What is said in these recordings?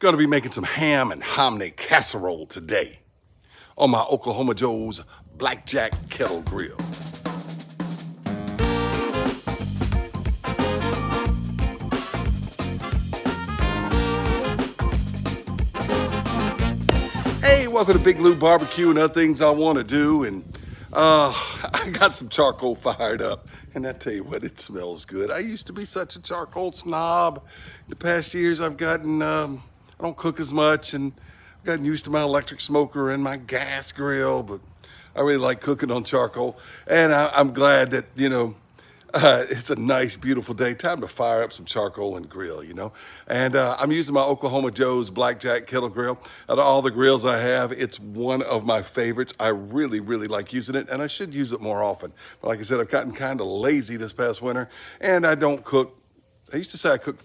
Gonna be making some ham and hominy casserole today on my Oklahoma Joe's Blackjack Kettle grill. Hey, welcome to Big Lou Barbecue and other things I want to do. And I got some charcoal fired up, and I tell you what, it smells good. I used to be such a charcoal snob. The past years I've gotten, I don't cook as much, and I've gotten used to my electric smoker and my gas grill, but I really like cooking on charcoal. And I'm glad that, it's a nice, beautiful day. Time to fire up some charcoal and grill, And I'm using my Oklahoma Joe's Blackjack Kettle grill. Out of all the grills I have, it's one of my favorites. I really, really like using it, and I should use it more often. But like I said, I've gotten kind of lazy this past winter, and I don't cook. I used to say I cook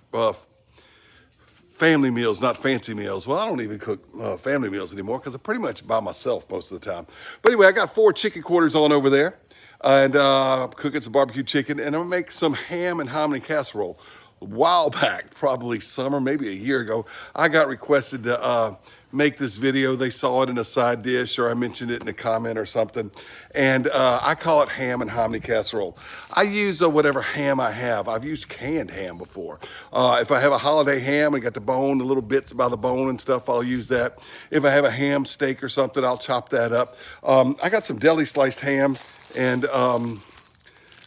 family meals, not fancy meals. Well, I don't even cook family meals anymore because I'm pretty much by myself most of the time. But anyway, I got 4 chicken quarters on over there. And I'm cooking some barbecue chicken, and I'm gonna make some ham and hominy casserole. A while back, probably summer, maybe a year ago, I got requested to make this video. They saw it in a side dish, or I mentioned it in a comment or something. And I call it ham and hominy casserole. I use whatever ham I have. I've used canned ham before. If I have a holiday ham and got the bone, the little bits by the bone and stuff, I'll use that. If I have a ham steak or something, I'll chop that up. I got some deli sliced ham. And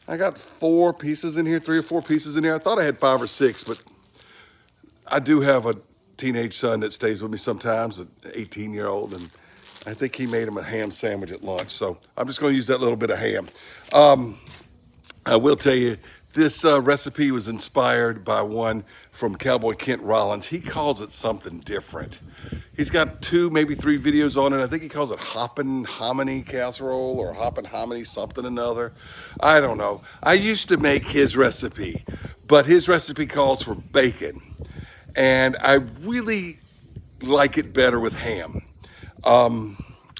I got 4 pieces in here, 3 or 4 pieces in here. I thought I had 5 or 6, but I do have a teenage son that stays with me sometimes, an 18-year-old, and I think he made him a ham sandwich at lunch. So I'm just going to use that little bit of ham. I will tell you, this recipe was inspired by one from Cowboy Kent Rollins. He calls it something different. He's got 2, maybe 3 videos on it. I think he calls it Hoppin' Hominy Casserole or Hoppin' Hominy something another. I don't know. I used to make his recipe, but his recipe calls for bacon. And I really like it better with ham.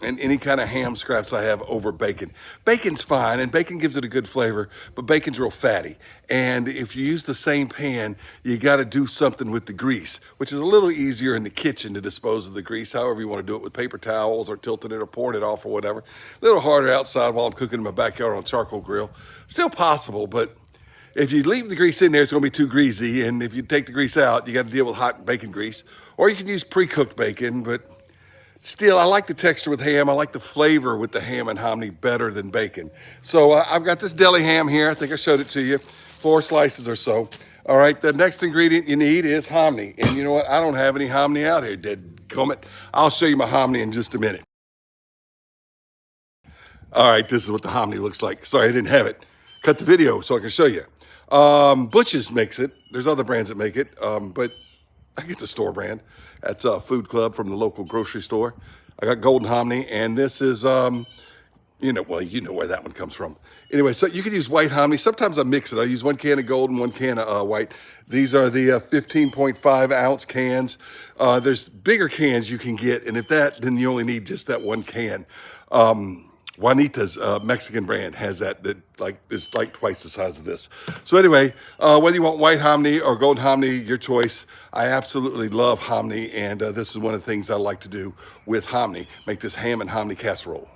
And any kind of ham scraps I have over bacon. Bacon's fine, and bacon gives it a good flavor, but bacon's real fatty. And if you use the same pan, you gotta do something with the grease, which is a little easier in the kitchen to dispose of the grease, however you wanna do it, with paper towels or tilting it or pouring it off or whatever. A little harder outside while I'm cooking in my backyard on a charcoal grill. Still possible, but if you leave the grease in there, it's gonna be too greasy, and if you take the grease out, you gotta deal with hot bacon grease. Or you can use pre-cooked bacon, but still, I like the texture with ham. I like the flavor with the ham and hominy better than bacon. So I've got this deli ham here. I think I showed it to you, 4 slices or so. All right, the next ingredient you need is hominy. And you know what? I don't have any hominy out here, dadgummit. I'll show you my hominy in just a minute. All right, this is what the hominy looks like. Sorry, I didn't have it. Cut the video so I can show you. Butch's makes it. There's other brands that make it, but I get the store brand. That's a food club from the local grocery store. I got golden hominy, and this is, you know where that one comes from. Anyway, so you can use white hominy. Sometimes I mix it. I use 1 can of golden, 1 can of white. These are the 15.5 ounce cans. There's bigger cans you can get, and if that, then you only need just that 1 can. Juanita's Mexican brand has that is like twice the size of this. So anyway, whether you want white hominy or golden hominy, your choice. I absolutely love hominy, and this is one of the things I like to do with hominy, make this ham and hominy casserole.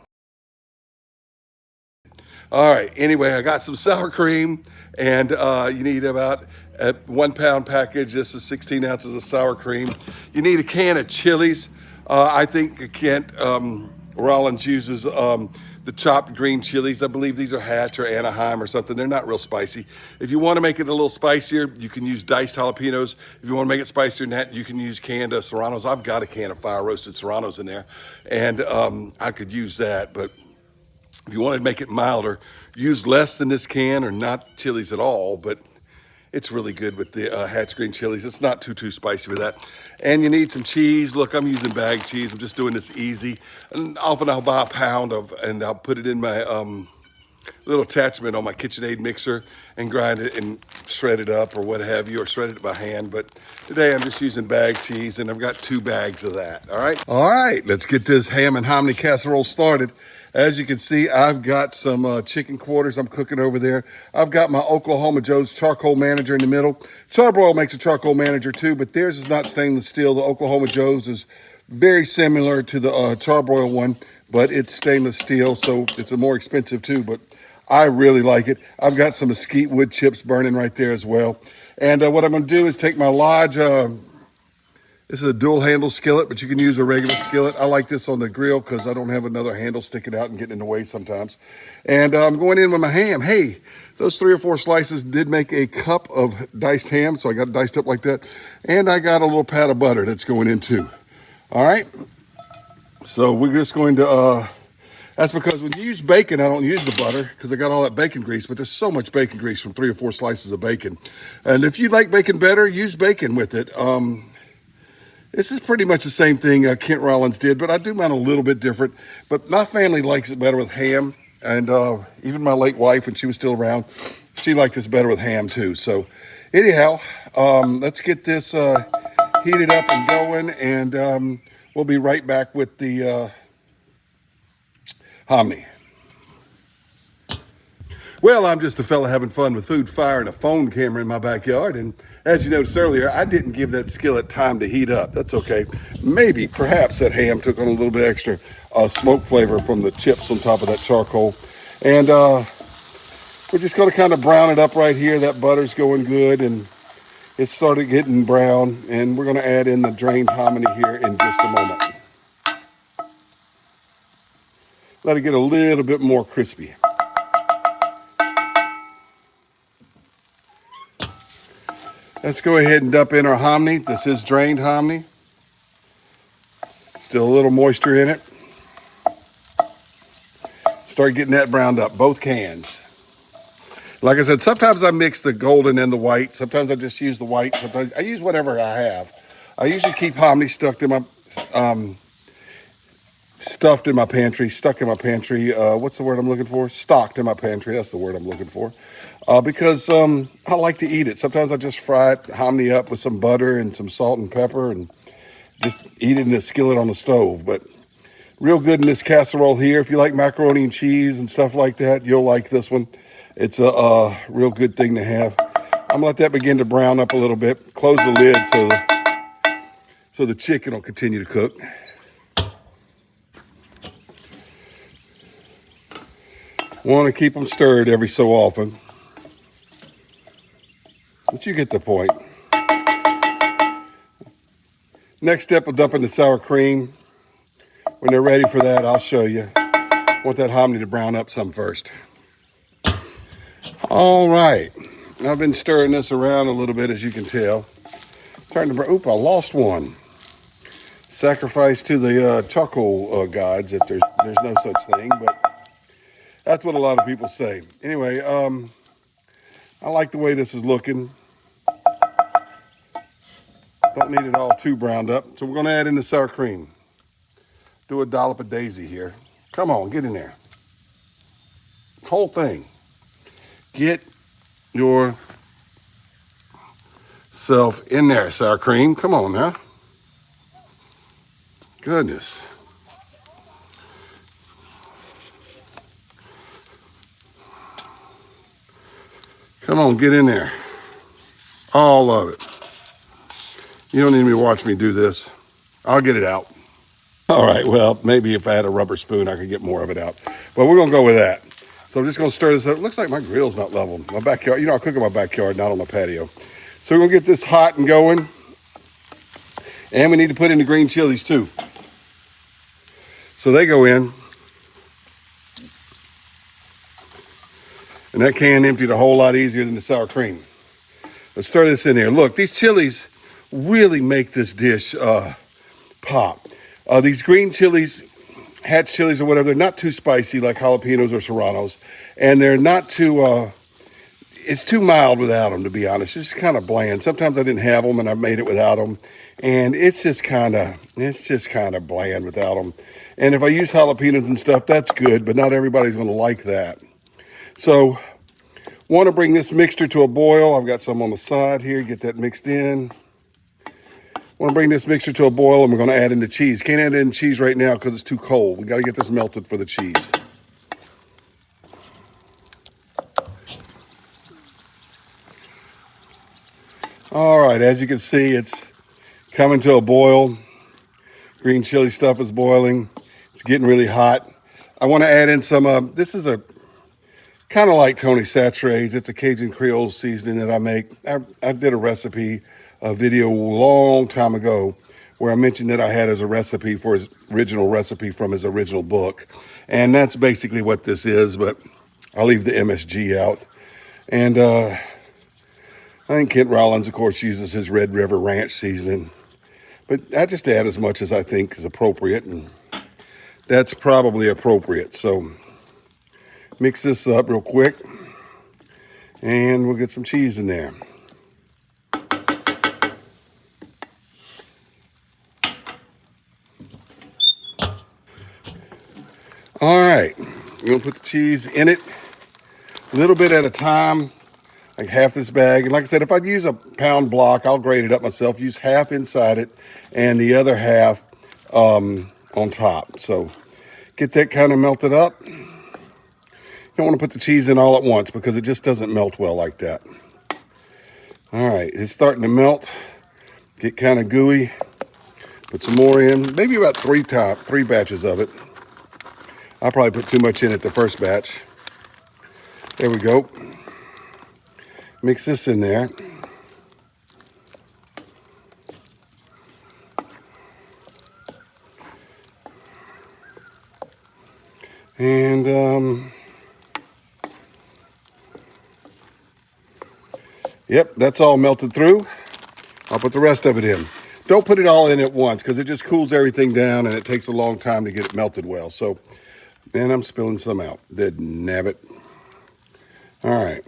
All right, anyway, I got some sour cream, and you need about a 1 pound package. This is 16 ounces of sour cream. You need a can of chilies. I think Kent Rollins uses the chopped green chilies. I believe these are Hatch or Anaheim or something. They're not real spicy. If you want to make it a little spicier, you can use diced jalapenos. If you want to make it spicier than that, you can use canned serranos. I've got a can of fire roasted serranos in there, and I could use that. But if you want to make it milder, use less than this can or not chilies at all. But it's really good with the Hatch green chilies. It's not too spicy with that. And you need some cheese. Look, I'm using bag cheese. I'm just doing this easy. And often I'll buy a pound of, and I'll put it in my little attachment on my KitchenAid mixer and grind it and shred it up or what have you, or shred it by hand. But today I'm just using bag cheese, and I've got 2 bags of that. All right, let's get this ham and hominy casserole started. As you can see, I've got some chicken quarters I'm cooking over there. I've got my Oklahoma Joe's Charcoal Manager in the middle. Charbroil makes a Charcoal Manager too, but theirs is not stainless steel. The Oklahoma Joe's is very similar to the Charbroil one, but it's stainless steel, so it's a more expensive too, but I really like it. I've got some mesquite wood chips burning right there as well. And what I'm going to do is take my Lodge, this is a dual handle skillet, but you can use a regular skillet. I like this on the grill because I don't have another handle sticking out and getting in the way sometimes. And I'm going in with my ham. Hey, those 3 or 4 slices did make a cup of diced ham, so I got it diced up like that. And I got a little pat of butter that's going in too. All right, so we're just going to, that's because when you use bacon, I don't use the butter because I got all that bacon grease, but there's so much bacon grease from 3 or 4 slices of bacon. And if you like bacon better, use bacon with it. This is pretty much the same thing Kent Rollins did, but I do mine a little bit different. But my family likes it better with ham, and even my late wife, when she was still around, she liked this better with ham too. So anyhow, let's get this heated up and going, and we'll be right back with the hominy. Well, I'm just a fella having fun with food, fire, and a phone camera in my backyard. And as you noticed earlier, I didn't give that skillet time to heat up. That's okay. Maybe, perhaps that ham took on a little bit extra smoke flavor from the chips on top of that charcoal. And we're just going to kind of brown it up right here. That butter's going good, and it started getting brown. And we're going to add in the drained hominy here in just a moment. Let it get a little bit more crispy. Let's go ahead and dump in our hominy. This is drained hominy. Still a little moisture in it. Start getting that browned up, both cans. Like I said, sometimes I mix the golden and the white. Sometimes I just use the white. Sometimes I use whatever I have. I usually keep hominy stuck in my pantry. What's the word I'm looking for? Stocked in my pantry. That's the word I'm looking for. Because I like to eat it. Sometimes I just fry it, hominy up with some butter and some salt and pepper, and just eat it in a skillet on the stove. But real good in this casserole here. If you like macaroni and cheese and stuff like that, you'll like this one. It's a real good thing to have. I'm gonna let that begin to brown up a little bit. Close the lid so the chicken will continue to cook. Want to keep them stirred every so often. But you get the point. Next step, we'll dump in the sour cream. When they're ready for that, I'll show you. I want that hominy to brown up some first. All right. I've been stirring this around a little bit, as you can tell. Starting to oop, I lost one. Sacrifice to the charcoal gods, if there's no such thing, but that's what a lot of people say. Anyway, I like the way this is looking. Don't need it all too browned up. So we're going to add in the sour cream. Do a dollop of daisy here. Come on, get in there. Whole thing. Get yourself in there, sour cream. Come on now. Goodness. Come on, get in there. All of it. You don't need to watch me do this. I'll get it out. All right, well, maybe if I had a rubber spoon, I could get more of it out. But we're going to go with that. So I'm just going to stir this up. It looks like my grill's not level. My backyard, I cook in my backyard, not on my patio. So we're going to get this hot and going. And we need to put in the green chilies too. So they go in. And that can emptied a whole lot easier than the sour cream. Let's stir this in here. Look, these chilies really make this dish pop. These green chilies, hatch chilies or whatever, they're not too spicy like jalapenos or serranos. And they're not too, it's too mild without them, to be honest. It's just kind of bland. Sometimes I didn't have them and I made it without them. And it's just kind of bland without them. And if I use jalapenos and stuff, that's good, but not everybody's going to like that. So want to bring this mixture to a boil. I've got some on the side here, get that mixed in. Want to bring this mixture to a boil, and we're going to add in the cheese. Can't add in cheese right now because it's too cold. We got to get this melted for the cheese. All right, as you can see, it's coming to a boil. Green chili stuff is boiling. It's getting really hot. I want to add in some, this is a kind of like Tony Satura's. It's a Cajun Creole seasoning that I make. I did a recipe, a video a long time ago where I mentioned that I had as a recipe for his original recipe from his original book. And that's basically what this is, but I'll leave the MSG out. And I think Kent Rollins, of course, uses his Red River Ranch seasoning. But I just add as much as I think is appropriate, and that's probably appropriate. So mix this up real quick, and we'll get some cheese in there. All right, we're gonna put the cheese in it a little bit at a time, like half this bag. And like I said, if I use a pound block, I'll grate it up myself, use half inside it and the other half on top. So get that kind of melted up. You don't want to put the cheese in all at once because it just doesn't melt well like that. All right, it's starting to melt, get kind of gooey. Put some more in, maybe about three batches of it. I'll probably put too much in it the first batch. There we go. Mix this in there. And yep, that's all melted through. I'll put the rest of it in. Don't put it all in at once because it just cools everything down and it takes a long time to get it melted well. So, and I'm spilling some out. Dead nabbit. All right.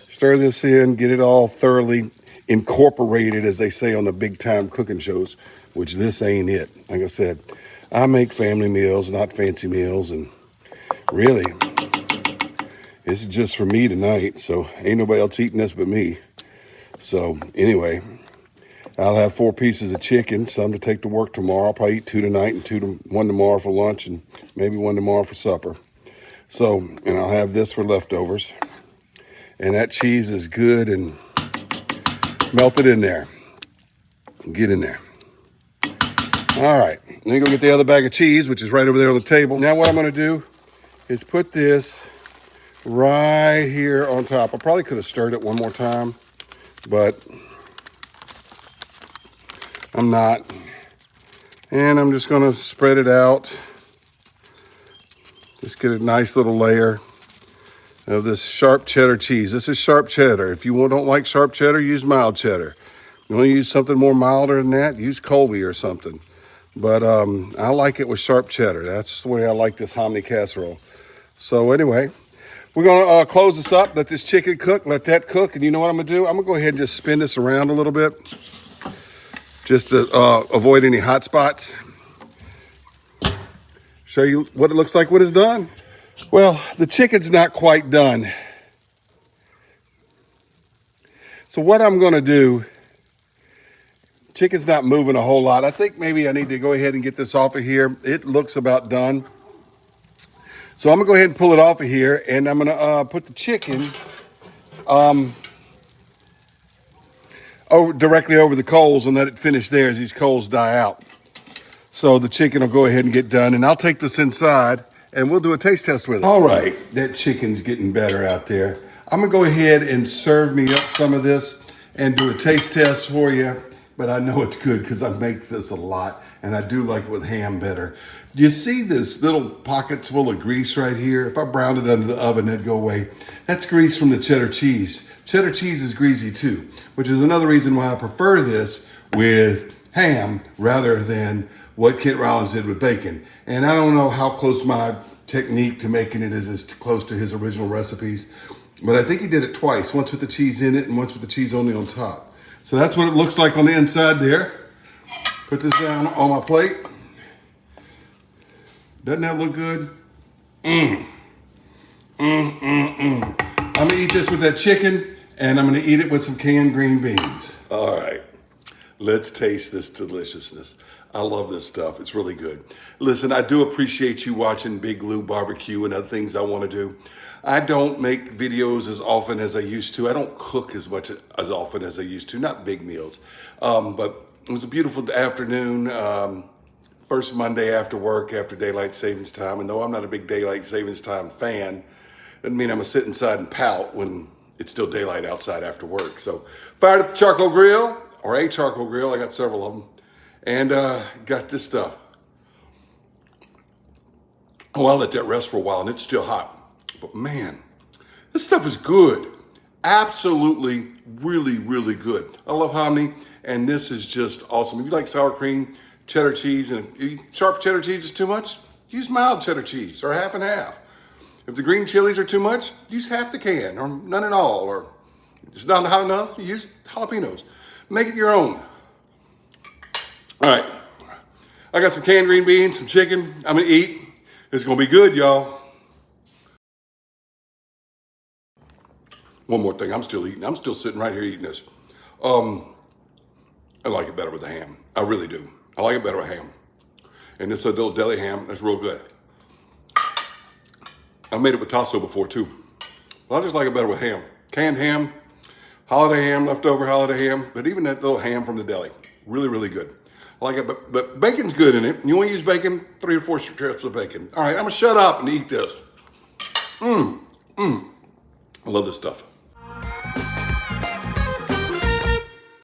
Stir this in, get it all thoroughly incorporated, as they say on the big time cooking shows, which this ain't it. Like I said, I make family meals, not fancy meals, and really, this is just for me tonight, so ain't nobody else eating this but me. So anyway, I'll have 4 pieces of chicken, some to take to work tomorrow. I'll probably eat 2 tonight and one tomorrow for lunch and maybe 1 tomorrow for supper. So, and I'll have this for leftovers. And that cheese is good and melted in there. Get in there. All right, let me go get the other bag of cheese, which is right over there on the table. Now what I'm gonna do is put this right here on top. I probably could have stirred it one more time, but I'm not. And I'm just gonna spread it out. Just get a nice little layer of this sharp cheddar cheese. This is sharp cheddar. If you don't like sharp cheddar, use mild cheddar. You want to use something more milder than that, use Colby or something. But I like it with sharp cheddar. That's the way I like this hominy casserole. So anyway, we're gonna close this up, let this chicken cook, let that cook. And you know what I'm gonna do? I'm gonna go ahead and just spin this around a little bit, just to avoid any hot spots. Show you what it looks like when it's done. Well, the chicken's not quite done. So what I'm gonna do, chicken's not moving a whole lot. I think maybe I need to go ahead and get this off of here. It looks about done. So I'm gonna go ahead and pull it off of here, and I'm gonna put the chicken directly over the coals and let it finish there as these coals die out. So the chicken will go ahead and get done, and I'll take this inside and we'll do a taste test with it. All right, that chicken's getting better out there. I'm gonna go ahead and serve me up some of this and do a taste test for you, but I know it's good because I make this a lot and I do like it with ham better. You see this little pockets full of grease right here? If I browned it under the oven, it'd go away. That's grease from the cheddar cheese. Cheddar cheese is greasy too, which is another reason why I prefer this with ham rather than what Kent Rollins did with bacon. And I don't know how close my technique to making it is as close to his original recipes, but I think he did it twice, once with the cheese in it and once with the cheese only on top. So that's what it looks like on the inside there. Put this down on my plate. Doesn't that look good? I'm gonna eat this with that chicken, and I'm gonna eat it with some canned green beans. All right, let's taste this deliciousness. I love this stuff. It's really good. Listen, I do appreciate you watching Big Lou Barbecue and other things I want to do. I don't make videos as often as I used to. I don't cook as much as often as I used to, not big meals. But it was a beautiful afternoon. First Monday after work, after daylight savings time. And though I'm not a big daylight savings time fan, doesn't mean I'm gonna sit inside and pout when it's still daylight outside after work. So fired up the charcoal grill, or a charcoal grill. I got several of them. And got this stuff. Oh, I'll let that rest for a while, and it's still hot. But man, this stuff is good. Absolutely, really, really good. I love hominy, and this is just awesome. If you like sour cream, cheddar cheese, and if sharp cheddar cheese is too much, use mild cheddar cheese, or half and half. If the green chilies are too much, use half the can, or none at all, or it's not hot enough, use jalapenos. Make it your own. All right, I got some canned green beans, some chicken. I'm gonna eat. It's gonna be good, y'all. One more thing, I'm still eating. I'm still sitting right here eating this. I like it better with the ham. I really do. I like it better with ham. And this little deli ham, that's real good. I made it with tasso before too. But I just like it better with ham. Canned ham, holiday ham, leftover holiday ham, but even that little ham from the deli, really, really good. I like it, but bacon's good in it. You want to use bacon, 3 or 4 strips of bacon. All right, I'm gonna shut up and eat this. I love this stuff.